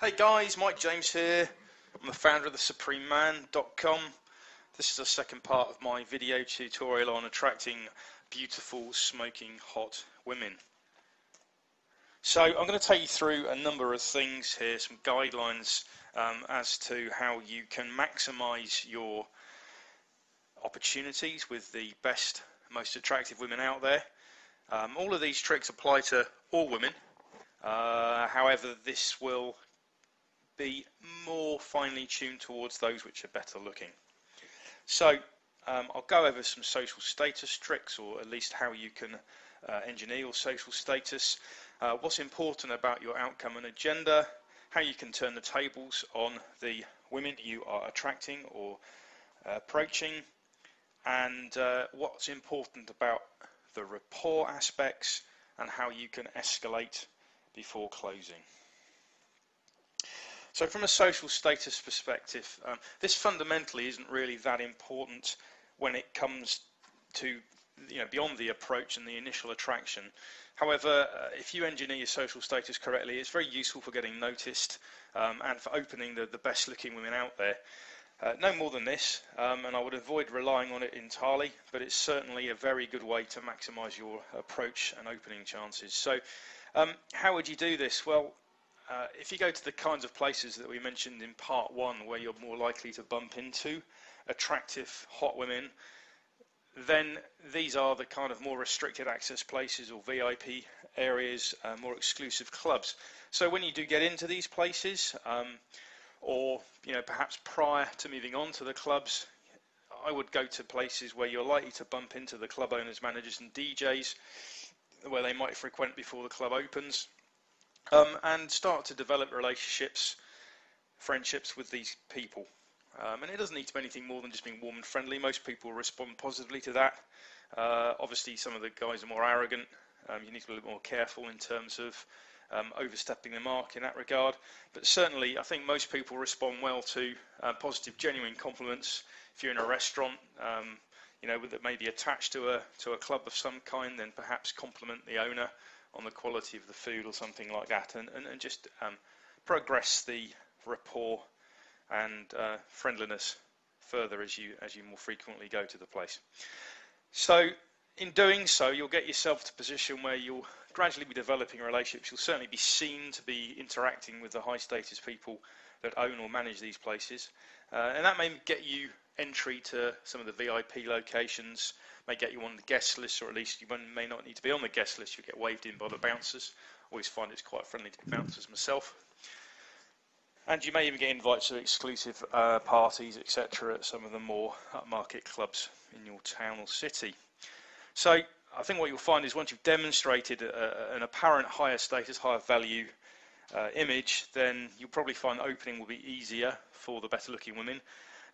Hey guys, Mike James here. I'm the founder of thesuprememan.com. This is the second part of my video tutorial on attracting beautiful, smoking hot women. So I'm going to take you through a number of things here, some guidelines as to how you can maximize your opportunities with the best, most attractive women out there. All of these tricks apply to all women. However, this will be more finely tuned towards those which are better looking. So I'll go over some social status tricks, or at least how you can engineer your social status, what's important about your outcome and agenda, how you can turn the tables on the women you are attracting or approaching, and what's important about the rapport aspects and how you can escalate before closing. So from a social status perspective, this fundamentally isn't really that important when it comes to, beyond the approach and the initial attraction. However, if you engineer your social status correctly, it's very useful for getting noticed and for opening the best looking women out there. No more than this, and I would avoid relying on it entirely, but it's certainly a very good way to maximize your approach and opening chances. So how would you do this? Well, if you go to the kinds of places that we mentioned in part one, where you're more likely to bump into attractive hot women, then these are the kind of more restricted access places or VIP areas, more exclusive clubs. So when you do get into these places, or perhaps prior to moving on to the clubs, I would go to places where you're likely to bump into the club owners, managers and DJs, where they might frequent before the club opens. And start to develop relationships, friendships with these people. And it doesn't need to be anything more than just being warm and friendly. Most people respond positively to that. Obviously, some of the guys are more arrogant. You need to be a little more careful in terms of overstepping the mark in that regard. But certainly, I think most people respond well to positive, genuine compliments. If you're in a restaurant, that may be attached to a club of some kind, then perhaps compliment the owner on the quality of the food or something like that, and just progress the rapport and friendliness further as you more frequently go to the place. So in doing so, you'll get yourself to a position where you'll gradually be developing relationships. You'll certainly be seen to be interacting with the high status people that own or manage these places, and that may get you entry to some of the VIP locations, may get you on the guest list, or at least you may not need to be on the guest list. You'll get waved in by the bouncers. Always find it's quite friendly to be bouncers myself. And you may even get invites to exclusive parties, etc. at some of the more upmarket clubs in your town or city. So I think what you'll find is once you've demonstrated an apparent higher status, higher value image, then you'll probably find opening will be easier for the better looking women.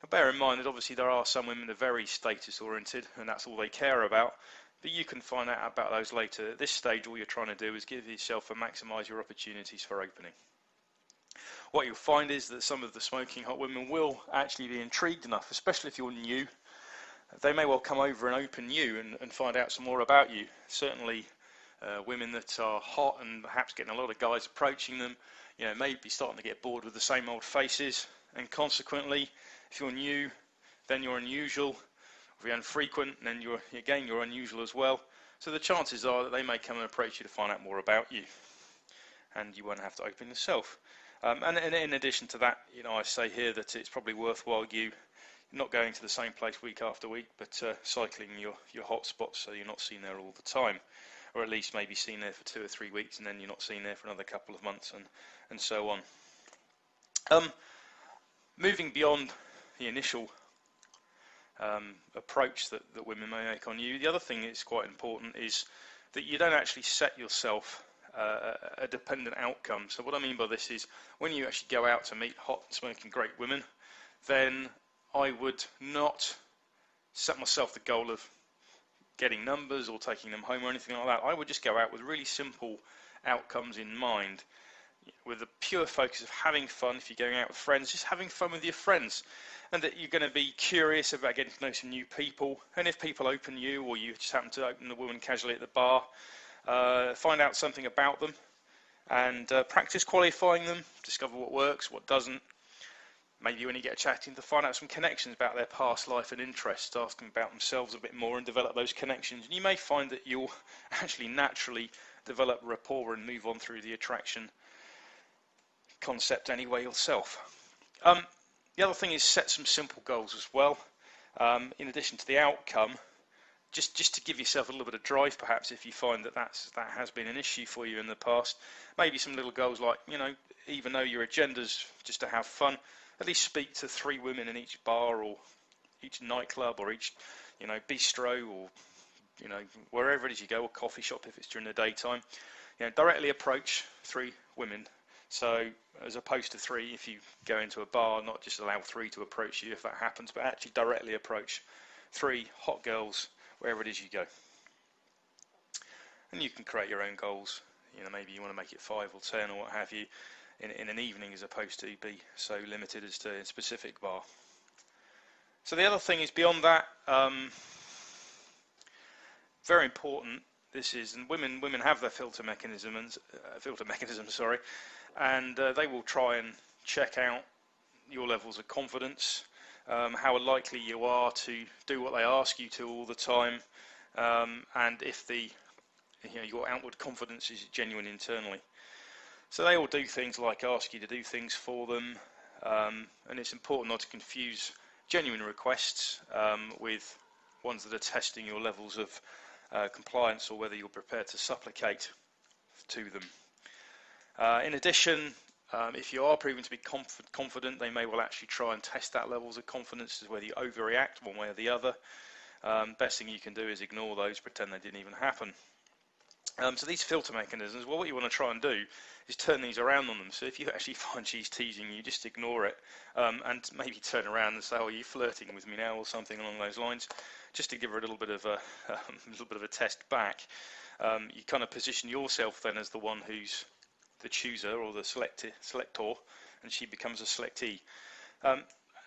Now, bear in mind that obviously there are some women that are very status oriented and that's all they care about, but you can find out about those later. At this stage, all you're trying to do is give yourself and maximize your opportunities for opening. What you'll find is that some of the smoking hot women will actually be intrigued enough, especially if you're new. They may well come over and open you and find out some more about you. Certainly women that are hot and perhaps getting a lot of guys approaching them, may be starting to get bored with the same old faces, and consequently, if you're new, then you're unusual. If you're infrequent, then you're unusual as well. So the chances are that they may come and approach you to find out more about you, and you won't have to open yourself. And in addition to that, I say here that it's probably worthwhile you not going to the same place week after week, but cycling your hot spots so you're not seen there all the time, or at least maybe seen there for 2 or 3 weeks, and then you're not seen there for another couple of months, and so on. Moving beyond the initial approach that women may make on you, the other thing that's quite important is that you don't actually set yourself a dependent outcome. So what I mean by this is when you actually go out to meet hot, smoking, great women, then I would not set myself the goal of getting numbers or taking them home or anything like that. I would just go out with really simple outcomes in mind, with a pure focus of having fun. If you're going out with friends, just having fun with your friends, and that you're going to be curious about getting to know some new people. And if people open you, or you just happen to open the woman casually at the bar, find out something about them, and practice qualifying them, discover what works, what doesn't. Maybe when you get chatting to find out some connections about their past life and interests, ask them about themselves a bit more and develop those connections. And you may find that you'll actually naturally develop rapport and move on through the attraction concept anyway yourself. The other thing is set some simple goals as well. In addition to the outcome, just to give yourself a little bit of drive, perhaps if you find that that has been an issue for you in the past. Maybe some little goals like, even though your agenda's just to have fun, at least speak to 3 women in each bar or each nightclub or each bistro or wherever it is you go, or coffee shop if it's during the daytime. Directly approach 3 women. So as opposed to 3, if you go into a bar, not just allow 3 to approach you if that happens, but actually directly approach 3 hot girls wherever it is you go. And you can create your own goals. Maybe you want to make it 5 or 10 or what have you in an evening, as opposed to be so limited as to a specific bar. So the other thing is beyond that, very important. This is, and women have their filter mechanisms, and they will try and check out your levels of confidence, how likely you are to do what they ask you to all the time, and if your outward confidence is genuine internally. So they all do things like ask you to do things for them, and it's important not to confuse genuine requests with ones that are testing your levels of compliance, or whether you're prepared to supplicate to them. In addition, if you are proven to be confident, they may well actually try and test that levels of confidence, as whether you overreact one way or the other. Best thing you can do is ignore those, pretend they didn't even happen. So these filter mechanisms, well, what you want to try and do is turn these around on them. So if you actually find she's teasing you, just ignore it, and maybe turn around and say, "Oh, are you flirting with me now?" or something along those lines, just to give her a little bit of a test back. You kind of position yourself then as the one who's the chooser or the selector, and she becomes a selectee.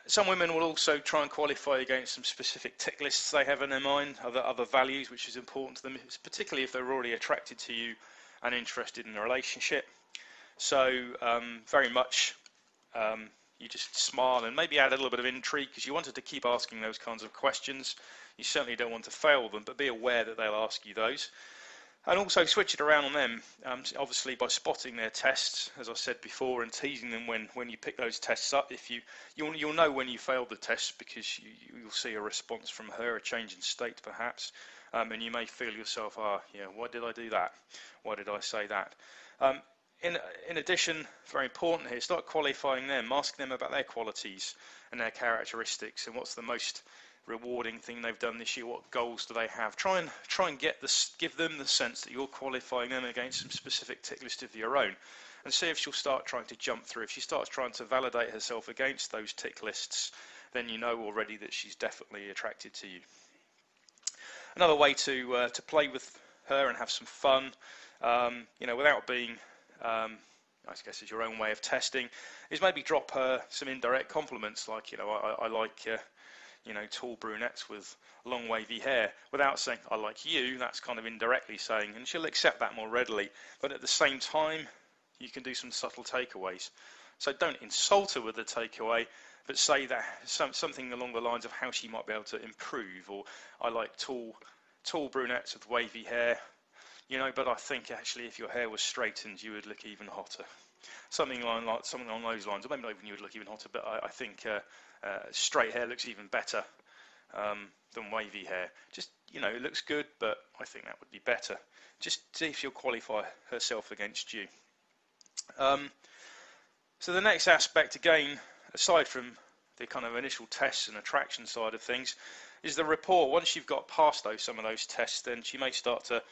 Some women will also try and qualify against some specific tick lists they have in their mind, other values which is important to them, particularly if they're already attracted to you and interested in a relationship. So very much you just smile and maybe add a little bit of intrigue, because you wanted to keep asking those kinds of questions. You certainly don't want to fail them, but be aware that they'll ask you those. And also switch it around on them, obviously by spotting their tests, as I said before, and teasing them when you pick those tests up. If you'll know when you failed the test, because you'll see a response from her, a change in state perhaps, and you may feel yourself, why did I do that? Why did I say that? In addition, very important here, start qualifying them, asking them about their qualities and their characteristics, and what's the most rewarding thing they've done this year, what goals do they have. Try and give them the sense that you're qualifying them against some specific tick list of your own, and see if she'll start trying to jump through. If she starts trying to validate herself against those tick lists, then you know already that she's definitely attracted to you. Another way to play with her and have some fun, without being I guess is your own way of testing, is maybe drop her some indirect compliments, like, I like tall brunettes with long wavy hair, without saying I like you. That's kind of indirectly saying, and she'll accept that more readily. But at the same time, you can do some subtle takeaways. So don't insult her with the takeaway, but say that something along the lines of how she might be able to improve, or I like tall brunettes with wavy hair, but I think actually if your hair was straightened, you would look even hotter. Something along those lines, or maybe not even you would look even hotter, but I think straight hair looks even better than wavy hair. Just, it looks good, but I think that would be better. Just see if she'll qualify herself against you. So the next aspect, again, aside from the kind of initial tests and attraction side of things, is the rapport. Once you've got past some of those tests, then she may start to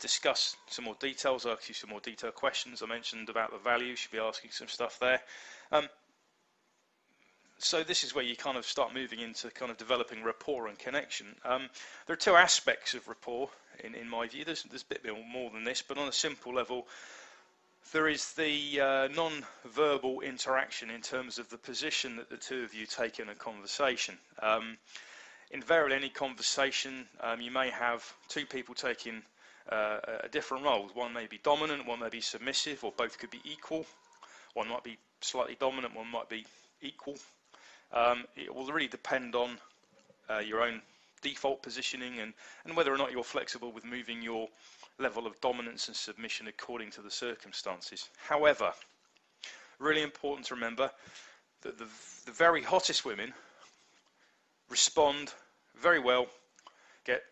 discuss some more details, ask you some more detailed questions. I mentioned about the value, she'll be asking some stuff there. So this is where you kind of start moving into kind of developing rapport and connection. There are 2 aspects of rapport in my view. There's a bit more than this, but on a simple level, there is the non-verbal interaction in terms of the position that the 2 of you take in a conversation. Invariably, any conversation, you may have 2 people taking different roles. One may be dominant, one may be submissive, or both could be equal. One might be slightly dominant, one might be equal. It will really depend on your own default positioning and whether or not you're flexible with moving your level of dominance and submission according to the circumstances. However, really important to remember that the very hottest women respond very well, get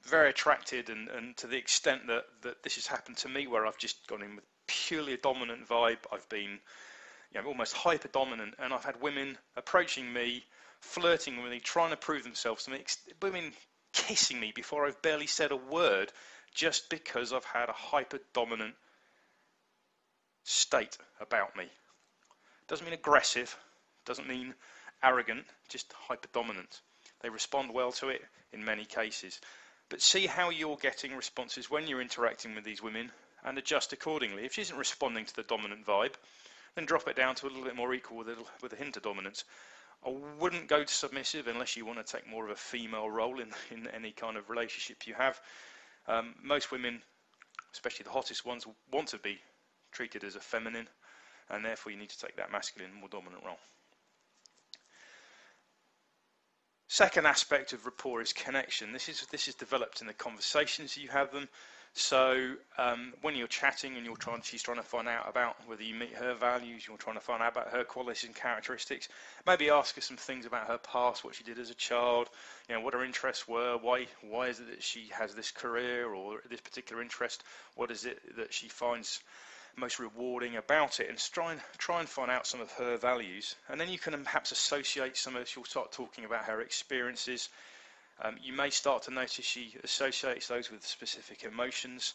very attracted, and to the extent that this has happened to me, where I've just gone in with purely a dominant vibe. I've been, almost hyper dominant, and I've had women approaching me, flirting with me, trying to prove themselves to me, women kissing me before I've barely said a word, just because I've had a hyper dominant state about me. Doesn't mean aggressive, doesn't mean arrogant, just hyper dominant. They respond well to it in many cases. But see how you're getting responses when you're interacting with these women and adjust accordingly. If she isn't responding to the dominant vibe, then drop it down to a little bit more equal with a hint of dominance. I wouldn't go to submissive unless you want to take more of a female role in any kind of relationship you have. Most women, especially the hottest ones, want to be treated as a feminine, and therefore you need to take that masculine, more dominant role. Second aspect of rapport is connection. This is developed in the conversations you have them. So when you're chatting and she's trying to find out about whether you meet her values, you're trying to find out about her qualities and characteristics, maybe ask her some things about her past, what she did as a child, what her interests were, why is it that she has this career or this particular interest, what is it that she finds most rewarding about it, and try and find out some of her values. And then you can perhaps associate she'll start talking about her experiences. You may start to notice she associates those with specific emotions,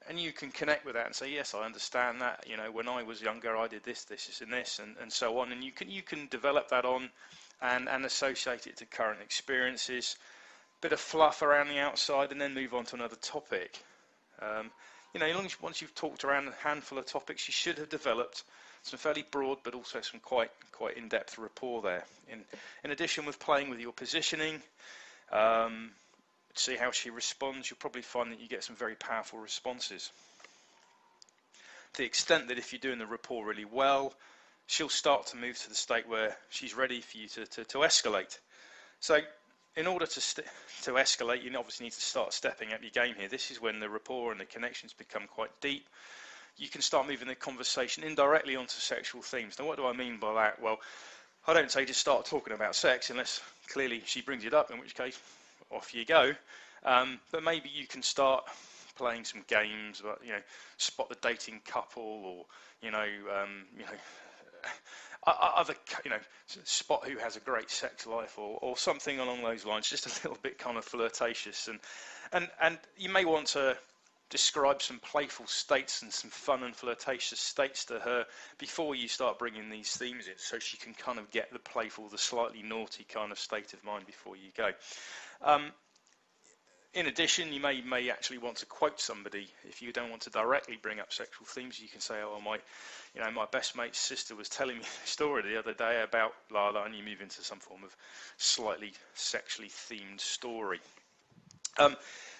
and you can connect with that and say, yes, I understand that, when I was younger I did this and this, and so on, and you can develop that on and associate it to current experiences. Bit of fluff around the outside, and then move on to another topic. Once you've talked around a handful of topics, you should have developed some fairly broad but also some quite in-depth rapport there. In addition, with playing with your positioning, see how she responds, you'll probably find that you get some very powerful responses. To the extent that if you're doing the rapport really well, she'll start to move to the state where she's ready for you to escalate. So in order to escalate, you obviously need to start stepping up your game here. This is when the rapport and the connections become quite deep. You can start moving the conversation indirectly onto sexual themes. Now, what do I mean by that? Well, I don't say just start talking about sex unless clearly she brings it up, in which case off you go. But maybe you can start playing some games about, spot the dating couple, or spot who has a great sex life, or something along those lines, just a little bit kind of flirtatious, and you may want to describe some playful states and some fun and flirtatious states to her before you start bringing these themes in, so she can kind of get the playful, the slightly naughty kind of state of mind before you go. In addition, you may actually want to quote somebody. If you don't want to directly bring up sexual themes, you can say, oh, my best mate's sister was telling me a story the other day about la la, and you move into some form of slightly sexually themed story.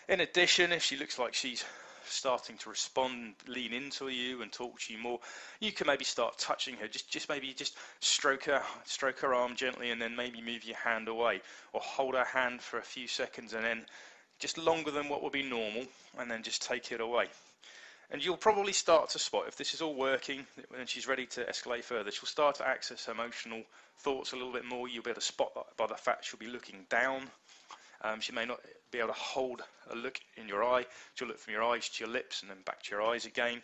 In addition, if she looks like she's starting to respond, lean into you and talk to you more, you can maybe start touching her, just stroke her arm gently, and then maybe move your hand away, or hold her hand for a few seconds and then just longer than what would be normal, and then just take it away. And you'll probably start to spot, if this is all working and she's ready to escalate further, she'll start to access emotional thoughts a little bit more. You'll be able to spot that by the fact she'll be looking down. She may not be able to hold a look in your eye. She'll look from your eyes to your lips and then back to your eyes again.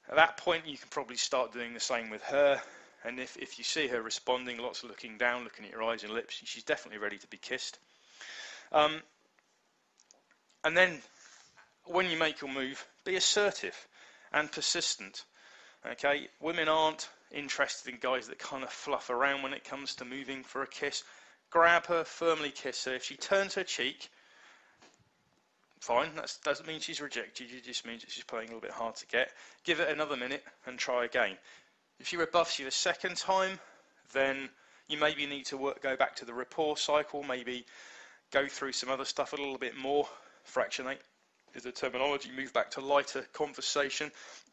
At that point, you can probably start doing the same with her. And if you see her responding, lots of looking down, looking at your eyes and lips, she's definitely ready to be kissed. And then, when you make your move, be assertive and persistent. Okay, women aren't interested in guys that kind of fluff around when it comes to moving for a kiss. Grab her, firmly kiss her. If she turns her cheek, fine, that doesn't mean she's rejected you, it just means that she's playing a little bit hard to get. Give it another minute and try again. If she rebuffs you a second time, then you maybe need to go back to the rapport cycle, maybe go through some other stuff a little bit more, fractionate is the terminology, move back to lighter conversation,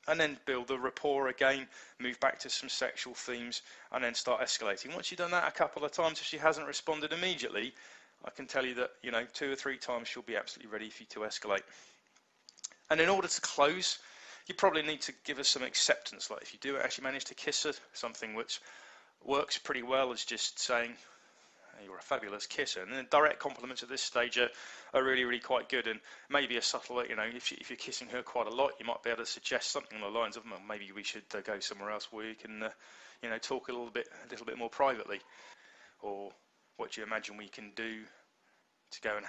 and then build the rapport again, move back to some sexual themes, and then start escalating. Once you've done that a couple of times, if she hasn't responded immediately, I can tell you that, 2 or 3 times she'll be absolutely ready for you to escalate. And in order to close, you probably need to give her some acceptance. Like if you do actually manage to kiss her, something which works pretty well is just saying, "You're a fabulous kisser." And then direct compliments at this stage are really, really quite good, and maybe a subtle, if you're kissing her quite a lot, you might be able to suggest something along the lines of, "Well, maybe we should go somewhere else where you can, talk a little bit more privately," or "What do you imagine we can do to go and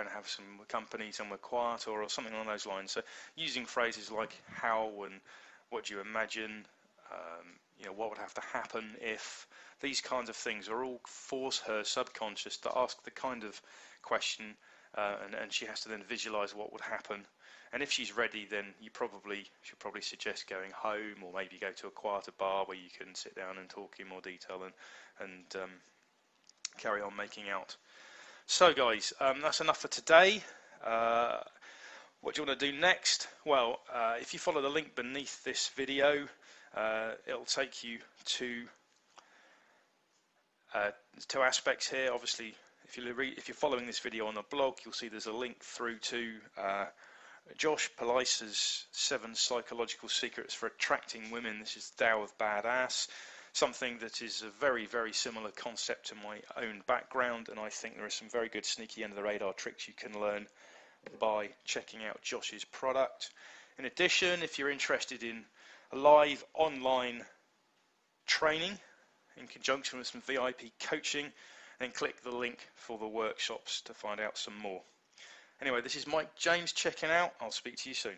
have some company somewhere quiet," or something along those lines. So using phrases like "how" and "what do you imagine," what would have to happen if, these kinds of things are all force her subconscious to ask the kind of question, and she has to then visualize what would happen. And if she's ready, then you should probably suggest going home, or maybe go to a quieter bar where you can sit down and talk in more detail and carry on making out. So guys, that's enough for today. What do you want to do next? Well, if you follow the link beneath this video, it'll take you to 2 aspects here. Obviously, if you're following this video on the blog, you'll see there's a link through to Josh Palisa's 7 Psychological Secrets for Attracting Women. This is Tao of Badass, something that is a very, very similar concept to my own background, and I think there are some very good sneaky under the radar tricks you can learn by checking out Josh's product. In addition, if you're interested in a live online training in conjunction with some VIP coaching, then click the link for the workshops to find out some more. Anyway, this is Mike James checking out. I'll speak to you soon.